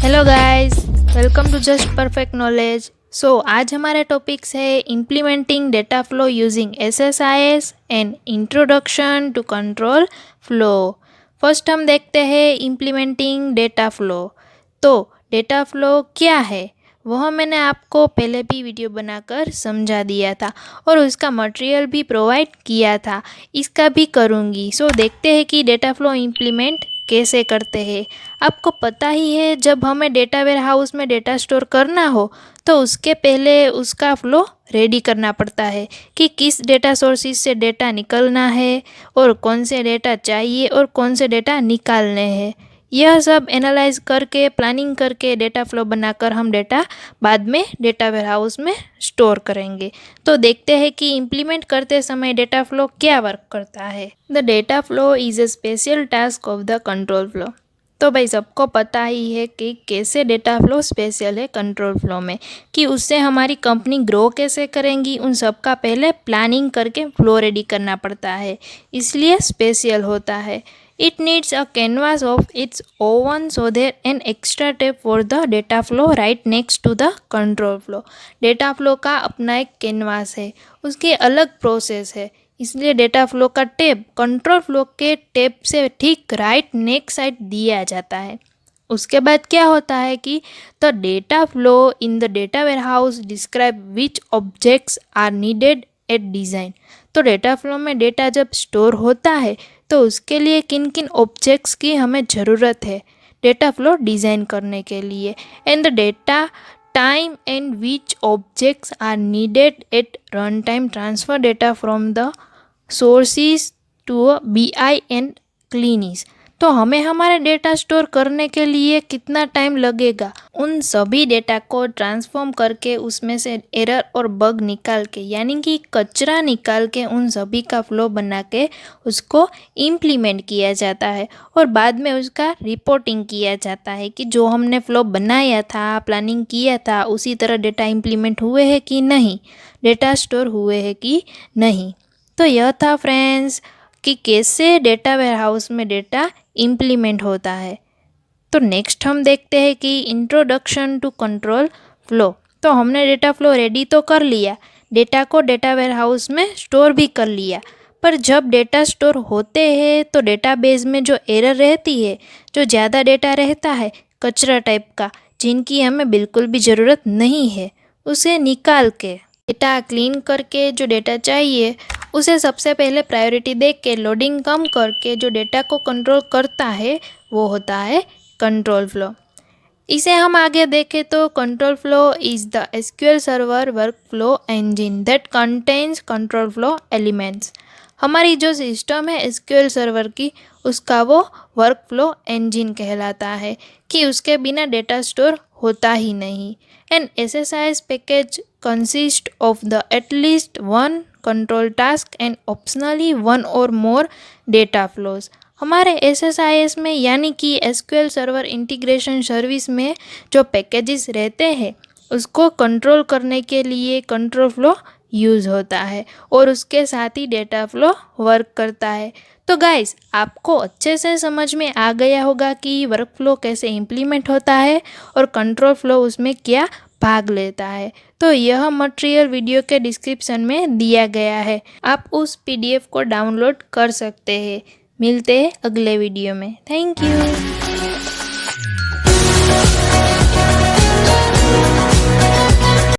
Hello guys, welcome to Just Perfect Knowledge. आज हमारे topics है implementing data flow using SSIS and introduction to control flow. First हम देखते हैं implementing data flow. तो data flow क्या है वह मैंने आपको पहले भी वीडियो बनाकर समझा दिया था और उसका मटेरियल भी प्रोवाइड किया था, इसका भी करूँगी। देखते हैं कि डेटा फ्लो इम्प्लीमेंट कैसे करते हैं। आपको पता ही है, जब हमें डेटा वेयर हाउस में डेटा स्टोर करना हो तो उसके पहले उसका फ्लो रेडी करना पड़ता है कि किस डेटा सोर्सेज से डेटा निकलना है और कौन से डेटा चाहिए और कौन से डेटा निकालने हैं। यह सब एनालाइज करके प्लानिंग करके डेटा फ्लो बनाकर हम डेटा बाद में डेटा वेयर हाउस में स्टोर करेंगे। तो देखते हैं कि इम्प्लीमेंट करते समय डेटा फ्लो क्या वर्क करता है। The data flow is a special task of the control flow. तो भाई सबको पता ही है कि कैसे डेटा फ्लो स्पेशल है कंट्रोल फ्लो में, कि उससे हमारी कंपनी ग्रो कैसे करेंगी, उन सब का पहले प्लानिंग करके फ्लो रेडी करना पड़ता है, इसलिए स्पेशल होता है। It needs a canvas of its own, so there an extra tab for the data flow right next to the control flow. Data flow का अपना एक कैनवास है, उसकी अलग प्रोसेस है, इसलिए डेटा फ्लो का टैब कंट्रोल फ्लो के टैब से ठीक राइट नेक्स्ट साइड दिया जाता है। उसके बाद क्या होता है कि the data flow in the data warehouse describe which objects are needed at design. तो डेटा फ्लो में डेटा जब स्टोर होता है तो उसके लिए किन किन ऑब्जेक्ट्स की हमें ज़रूरत है डेटा फ्लो डिज़ाइन करने के लिए, and the data time and which objects are needed at run time transfer data from the sources to BI and cleanse. तो हमें हमारे डेटा स्टोर करने के लिए कितना टाइम लगेगा, उन सभी डेटा को ट्रांसफॉर्म करके उसमें से एरर और बग निकाल के, यानी कि कचरा निकाल के, उन सभी का फ्लो बना के उसको इम्प्लीमेंट किया जाता है और बाद में उसका रिपोर्टिंग किया जाता है कि जो हमने फ्लो बनाया था, प्लानिंग किया था, उसी तरह डेटा इम्प्लीमेंट हुए हैं कि नहीं, डेटा स्टोर हुए हैं कि नहीं। तो यह था फ्रेंड्स कि कैसे डेटा वेयर हाउस में डेटा इम्प्लीमेंट होता है। तो नेक्स्ट हम देखते हैं कि इंट्रोडक्शन टू कंट्रोल फ्लो। तो हमने डेटा फ्लो रेडी तो कर लिया, डेटा को डेटा वेयर हाउस में स्टोर भी कर लिया, पर जब डेटा स्टोर होते हैं तो डेटाबेस में जो एरर रहती है, जो ज़्यादा डेटा रहता है कचरा टाइप का, जिनकी हमें बिल्कुल भी ज़रूरत नहीं है, उसे निकाल के डेटा क्लीन करके जो डेटा चाहिए उसे सबसे पहले प्रायोरिटी दे के लोडिंग कम करके जो डेटा को कंट्रोल करता है वो होता है कंट्रोल फ्लो। इसे हम आगे देखें तो control flow is the SQL server work flow engine that contains control flow elements. हमारी जो सिस्टम है SQL सर्वर की, उसका वो वर्क फ्लो इंजन कहलाता है कि उसके बिना डेटा स्टोर होता ही नहीं। An SSIS package consist of the at least one control task and optionally one or more data flows. हमारे SSIS में यानी कि SQL सर्वर इंटीग्रेशन सर्विस में जो पैकेजेस रहते हैं उसको कंट्रोल करने के लिए कंट्रोल फ्लो यूज़ होता है और उसके साथ ही डेटा फ्लो वर्क करता है। तो गाइस, आपको अच्छे से समझ में आ गया होगा कि वर्क फ्लो कैसे इम्प्लीमेंट होता है और कंट्रोल फ्लो उसमें क्या भाग लेता है। तो यह मटेरियल वीडियो के डिस्क्रिप्शन में दिया गया है, आप उस PDF को डाउनलोड कर सकते हैं। मिलते हैं अगले वीडियो में। Thank you.